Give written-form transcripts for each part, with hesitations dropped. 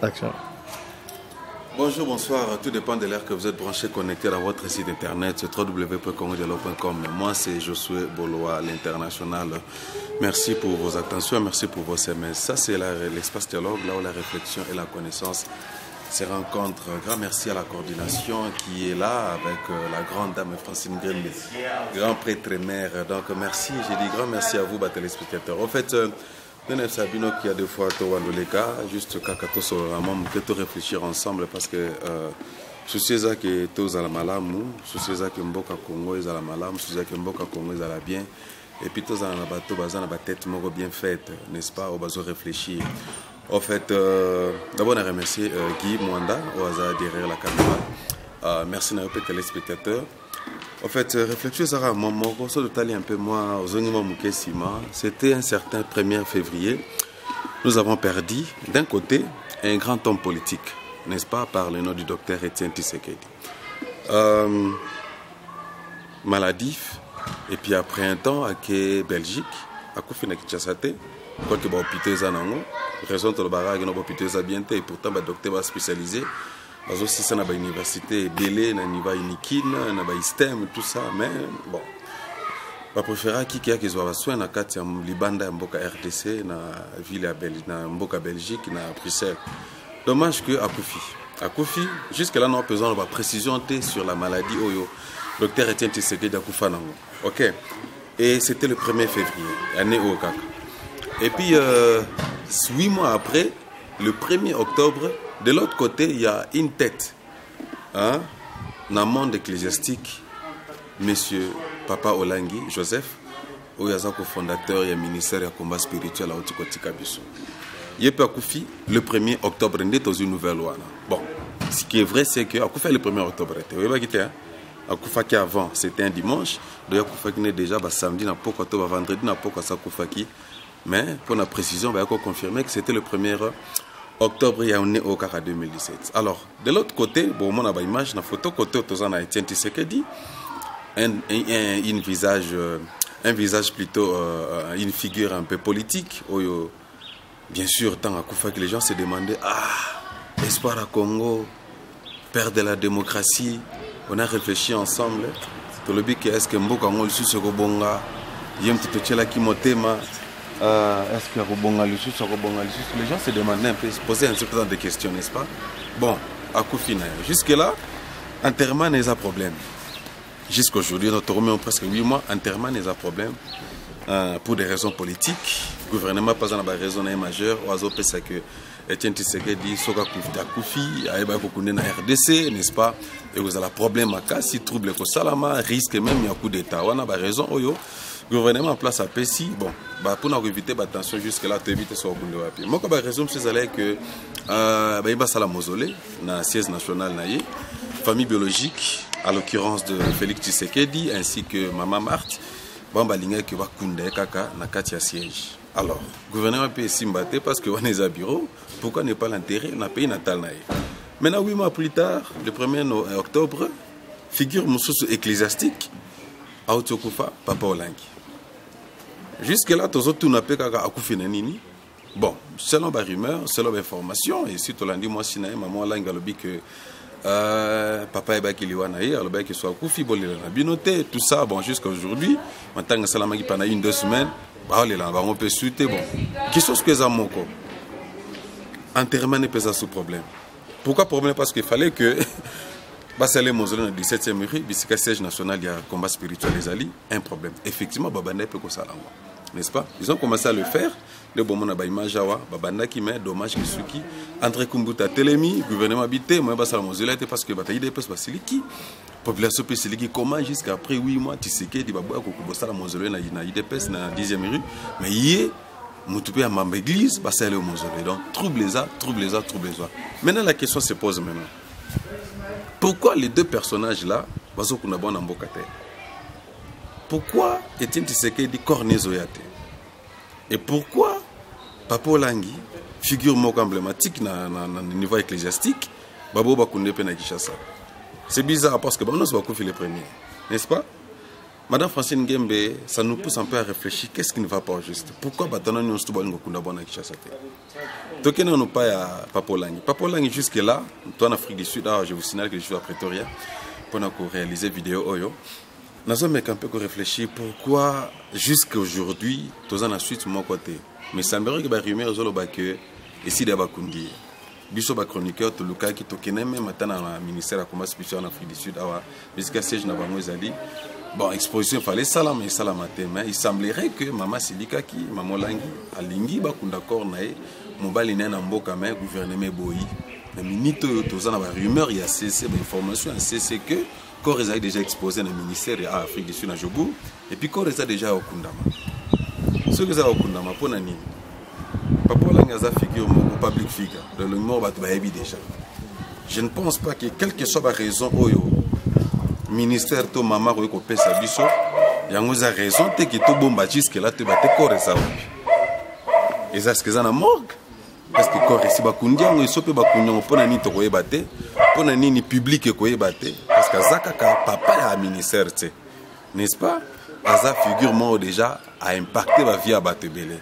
Action. Bonjour, bonsoir, tout dépend de l'heure que vous êtes branché, connecté à votre site internet, www.congodialogue.com. Moi, c'est Josué Boloa, l'international. Merci pour vos attentions, merci pour vos SMS. Ça, c'est l'espace dialogue, là où la réflexion et la connaissance se rencontrent. Grand merci à la coordination qui est là avec la grande dame Francine Grembe, grand prêtre mère. Donc, merci, j'ai dit grand merci à vous, téléspectateurs. En fait, Nenef Sabino qui a deux fois Towandoleka, juste Kakato sur la membre, que réfléchir ensemble parce que sous ces actes que tous à la malamu, sous ces actes que Mboka Congo est à la malamu, sous ces actes que Mboka Congo est à la bien, et puis tous à la bateau, bazan à la tête moro bien faite, n'est-ce pas, au besoin réfléchir. En fait, d'abord on a remercié Guy Mwanda au hasard derrière la caméra. Merci à nos téléspectateurs. En fait, réflexion Sarah, mon grosso de taille un peu moins aux Onima Moukessima, c'était un certain 1er février. Nous avons perdu d'un côté un grand homme politique, n'est-ce pas, par le nom du docteur Etienne Tshisekedi. Maladif, et puis après un temps, à Belgique, à Koufina Kinshasa, quoi que l'hôpital est en raison de l'hôpital est bien, et pourtant le docteur va spécialisé. Aussi, ça n'a pas université, Belé, n'a pas Inikine, n'a pas ISTEM, tout ça, mais bon. Je préfère qui a soit soin dans le Libanda, Mboka RDC, dans la ville de Mboka Belgique, dans Bruxelles. Dommage que Akoufi, jusque-là, nous avons besoin de précision sur la maladie. Docteur Etienne Tshisekedi Akoufa. Ok. Et c'était le 1er février, année au Kaka. Et puis, 8 mois après, le 1er octobre, de l'autre côté, il y a une tête, dans le monde ecclésiastique, monsieur Papa Olangi, Joseph, où il y a un cofondateur, il y a un ministère de combat spirituel à Otikotika Bissou. Il est Akoufi le 1er octobre, il est dans une nouvelle loi. Bon, ce qui est vrai, c'est que Akoufi le 1er octobre, Akoufa qui avant, c'était un dimanche, donc Akoufa qui est déjà samedi, vendredi, mais pour la précision, on va confirmer que c'était le 1er octobre, il y a un au Kaka 2017. Alors, de l'autre côté, bon, on a une image, une photo, côté on a Etienne Tshisekedi, un visage plutôt, une figure un peu politique. Bien sûr, tant à Koufa que les gens se demandaient, espoir à Congo, père de la démocratie. On a réfléchi ensemble. Pour le but, est-ce que Mboka Congo, le Bonga, Yem Titochela Kimotema, est-ce que les gens se demandaient un peu, se posaient un certain nombre de questions, n'est-ce pas? Bon, à Koufina, jusque-là, enterrement n'est pas problème. Jusqu'aujourd'hui, notre remet presque 8 mois, enterrement n'est pas problème. Pour des raisons politiques, le gouvernement n'a pas de raison majeure. Oiseau c'est que Etienne Tshisekedi, Soka Koufi, Aïba Kokoune na RDC, n'est-ce pas? Et vous avez un problème à cas, si trouble que Salama, risque même, il y a un coup d'État. On a raison, le gouvernement en place à Pessi, bon, pour nous éviter l'attention jusque-là, tu évites ce qu'on doit faire. Moi, je raison, c'est que il y a un mausolée, dans le siège national, famille biologique, à l'occurrence de Félix Tshisekedi, ainsi que Maman Marthe, Bambalinga qui va Koundé Kaka, na Katia siège. Alors, le gouvernement peut s'imbattre parce qu'on est à bureau, pourquoi ne pas l'enterrer dans le pays natal? Maintenant, 8 mois plus tard, le 1er octobre, figure Moussous ecclésiastique, à Otiokufa, Papa Olangi. Jusque-là, tous autres n'ont pas Akoufi Nanini. Bon, selon la rumeur, selon l'information, et si tu l'as dit, moi, si maman Olangi a dit que papa est Kiliwanaï, alors qu'il soit Akoufi, Binoté, tout ça, bon, jusqu'à aujourd'hui, maintenant que Salamagi pendant 1-2 semaines, on peut suiter, bon. Qui sont ce que ça moko? Enterrement n'est pas sous problème. Pourquoi problème? Parce qu'il fallait que. C'est le mausolée dans le 17e rue, le siège national, il y a un combat spirituel, les alliés, un problème. Effectivement, Babanda peut que ça n'est-ce pas? Ils ont commencé à le faire. Le bon moment, Baïmajawa, Babanda qui met dommage que ceux qui, André Kumbuta, Télémi, gouvernement habité, moi, c'est la mausolée, parce que Bataille des Pesses Basiliki, population Pessiliki, comment jusqu'à après 8 mois, tu sais qu'il y a la mausolée dans l'IDPS, dans la 10e rue, mais hier, Moutoupe à Mamba Église, c'est le mausolée. Donc, trouble les a. Maintenant, la question se pose maintenant. Pourquoi les deux personnages-là, pourquoi Etienne Tshisekedi Cornezoyate? Et pourquoi Papa Olangi, figure emblématique dans le niveau ecclésiastique, Babo Bakounde Pena Kishasa? C'est bizarre parce que nous sommes les premiers, n'est-ce pas? Madame Francine Ngembe, ça nous pousse un peu à réfléchir. Qu'est-ce qui ne va pas juste? Pourquoi Batana nous sommes à Kinshasa? Donc, nous n'avons pas à Papolangi. Papolangi, jusque-là, toi en Afrique du Sud, je vous signale que je suis à Pretoria pour réaliser vidéo. Nous avons un peu réfléchir pourquoi jusqu'à aujourd'hui, tous en suite de mon côté. Mais ça me que les rumeurs sont que ici, il y a des Bakundi. Biso ba chroniqueur to luka ki tokene même matin dans le ministère de la commerce en Afrique du Sud awa jusqu'à siège na bango ezali bon exposition fallait salam et salamate mais il semblerait que maman Silika ki maman Langi alingi ba kunda d'accord nae mobali na mboka mais gouvernement boyi na minute to na ba rumeur il y a CC ba information en CC que corps ezali déjà exposé dans le ministère de l'Afrique du Sud na Jobu et puis corps ezali déjà au Kundama ce que ça au Kundama pour nani Papa Langi a figure au public figure. Le mot va déjà. Je ne pense pas que quelle que soit la raison au ministère to maman ko pesa biso yango za raison te que to bomba jusque là te batte corps ça. Et ça ce que ça na morgue parce que corps ici ba kundiango isope ba kundiango pona ni to ko yebate pona ni public ko yebate parce que zaka ka papa ya ministère te. N'est-ce pas? Aza figure mort déjà a impacté la vie à Batebele.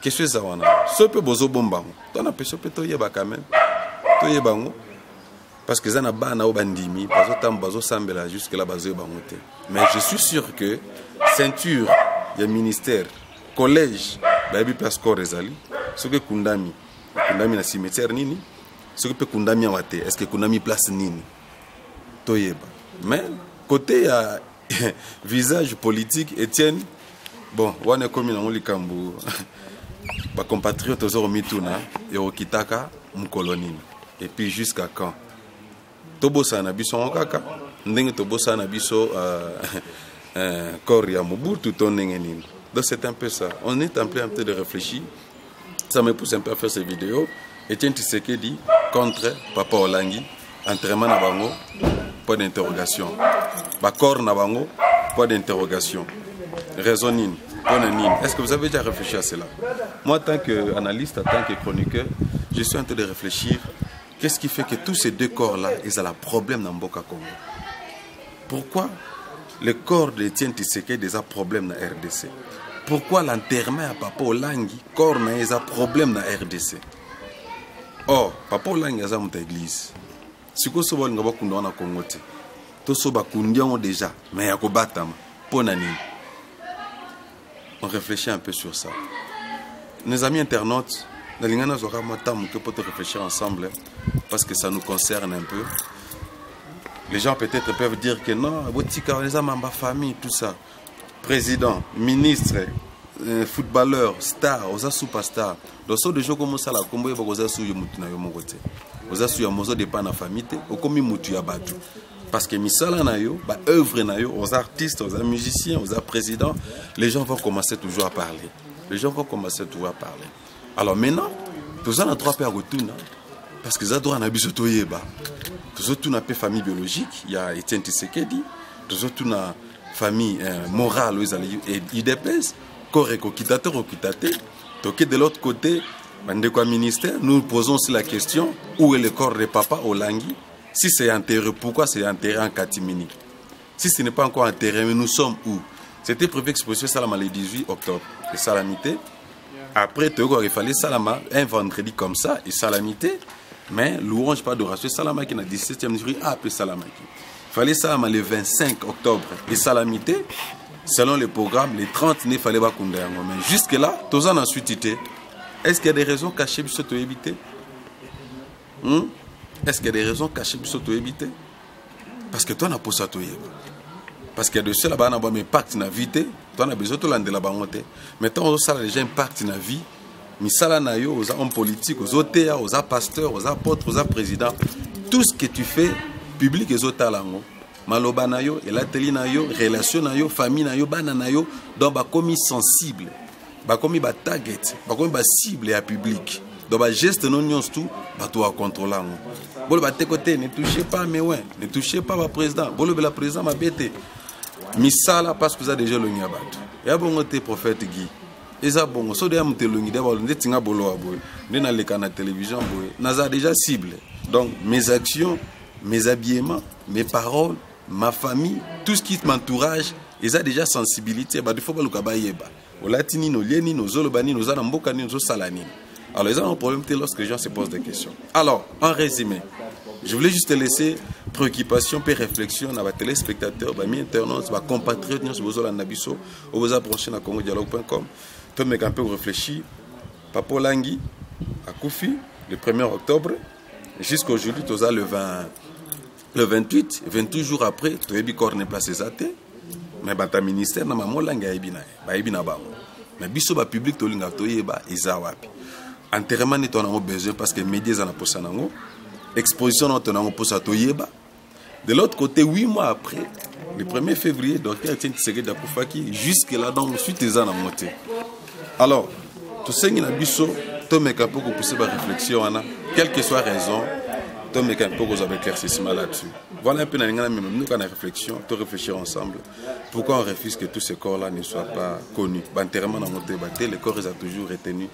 Qu'est-ce que ça va? Ce peu bozo bombango. T'en as pêché peut être quand même. Toye bango. Parce que ça n'a pas na bandimi. Bazo tam bazo sambela jusque là bazo bangote. Mais je suis sûr que ceinture, il y a ministère, collège, baby place corps ezali. Ce que kundami na cimetière nini. Ce que peut kundami wate. Est-ce que kundami place nini? Toye ba. Mais côté ya visage politique Étienne. Bon, on est comme dans likambu. Ba compatriotes aux Oromituna et au Kitaka Mkolonine. Et puis jusqu'à quand? Tobosa na biso okaka, ndenge tobosa na biso Koria Mobutu tonengenine. Donc c'est un peu ça. On est en train de réfléchir. Ça me pousse un peu à faire ces vidéos. Etienne Tshisekedi contre Papa Olangi, entraînement na bango, point d'interrogation. Bakor na bango, point d'interrogation. Raisonnine. Est-ce que vous avez déjà réfléchi à cela? Moi, en tant qu'analyste, en tant que chroniqueur, je suis en train de réfléchir. Qu'est-ce qui fait que tous ces deux corps-là, ils ont un problème dans Mboka Congo? Pourquoi le corps d'Etienne Tshisekedi a un problème dans la RDC? Pourquoi l'enterrement à Papa Olangi, corps a un problème dans la RDC? Or, Papa Olangi a une église. Si vous avez un Congo, vous avez déjà, mais il y a un battement. Pour nani? On réfléchit un peu sur ça. Nos amis internautes, nous peut réfléchir ensemble parce que ça nous concerne un peu. Les gens peut-être peuvent dire que non, les ma famille, tout ça. Président, ministre, footballeur, star, superstar. Donc, ce gens comme ça, comme vous avez su vous avez su la famille, parce que misala na yo, ba œuvre na yo, aux artistes, aux musiciens, aux présidents, les gens vont commencer toujours à parler. Les gens vont commencer toujours à parler. Alors maintenant, tous on a trois pères retourner parce que ça doit na biso toyeba. Tous on a famille biologique, il y a Etienne Tshisekedi, tous on a famille morale et IDPS, corps et kokitateur okitate. Donc de l'autre côté, dans ministère, nous posons aussi la question où est le corps de Papa Olangi? Si c'est enterré, pourquoi c'est enterré en Katimini? Si ce n'est pas encore enterré, mais nous sommes où? C'était prévu exposition Salama le 18 octobre. Et Salamité. Après, il fallait Salama un vendredi comme ça, et Salamité. Mais louange pas d'adoration. Salama qui n'a 17e juillet, après Salama. Il fallait Salama le 25 octobre. Et Salamité, selon le programme, les 30 il fallait pas qu'on Mais jusque-là, tous en ensuite été. Est-ce qu'il y a des raisons cachées pour se éviter? Est-ce qu'il y a des raisons cachées pour s'auto-éviter? Parce que toi, on a posé à toi. Parce qu'il y a de ceux là-bas, on a un impact dans la vie. Toi, on a besoin de l'ande là-bas. Maintenant, on a déjà un impact dans la vie. Mais ça, là, aux hommes politiques, aux OTA, aux pasteurs, aux apôtres, aux présidents. Tout ce que tu fais, public et autres là. Maloba nayo, elateli nayo, relation nayo, famille nayo, bana nayo, donc ba commis sensible, ba commis ba target, ba commis ba cible à public. Donc, les gestes non tout, tu vas contrôler. Bon, de côté, ne touchez pas, mais ouais, ne touchez pas le président. Bon, le président m'a bêté. Mais ça, là, parce que vous avez déjà le niabat. Et à bon, tu prophète Guy. Et ça, bon, so de amte le niabat, on est tinga bolo à boy. On est dans les canaux de télévision, boy. Naza déjà ciblé. Donc, mes actions, mes habillements, mes paroles, ma famille, tout ce qui m'entourage ils ont déjà sensibilité, il faut pas le kabayeba. Au latini, nos lieni, nos zolobani, nos anambokani, nos salanini. Alors, ils ont un problème lorsque les gens se posent des questions. Alors, en résumé, je voulais juste te laisser préoccupation et réflexion à les téléspectateurs, mes internautes, mes compatriotes, nous sommes nabiso, au vous approcher à congodialogue.com. Tu me un peu réfléchir. Papo Langi, à Koufi, le 1er octobre, jusqu'à aujourd'hui, tu as le 28, 28 jours après, tu as eu corps placé zate, mais ta ministère n'a pas Langi aibina, aibina ba. Mais biso ba public to linga to yeba izawapi. Enterrement ni ton besoin parce que médias en a pour ça nango. Exposition dans ton pour ça toyeba. De l'autre côté, 8 mois après, le 1er février, docteur Etienne Tshisekedi Akufaki, jusque là dans suite des ans à monter. Alors, tout ce qui est biso, tu me capes pour pousser ma réflexion, quelle que soit la raison, tu me capes pour avoir éclaircissement là-dessus. Voilà un peu nous quand on réflexion, tu réfléchir ensemble. Pourquoi on refuse que tous ces corps-là ne soient pas connus? Enterrement dans monté, les corps ils ont toujours retenu.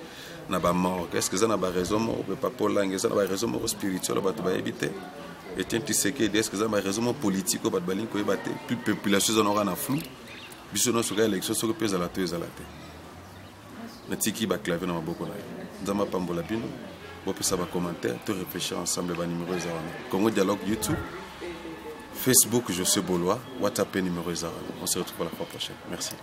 Est-ce que ça n'a pas raison? On peut pas pour langue, ça n'a pas raison spirituelle, on va éviter. Et tiens, tu sais que est-ce que ça n'a pas raison politique, on va balingo et battre. Plus de population en aura un flou. Bisous sur l'élection, sur le pays à la tête, à la tête. Mais tiki va claver dans ma beaucoup là. Zama pambola bino. Bon puis ça va commenter, te réfléchir ensemble les numéros zéro. Congo Dialogue YouTube, Facebook, je suis Bolois, WhatsApp numéro 0. On se retrouve la fois prochaine. Merci.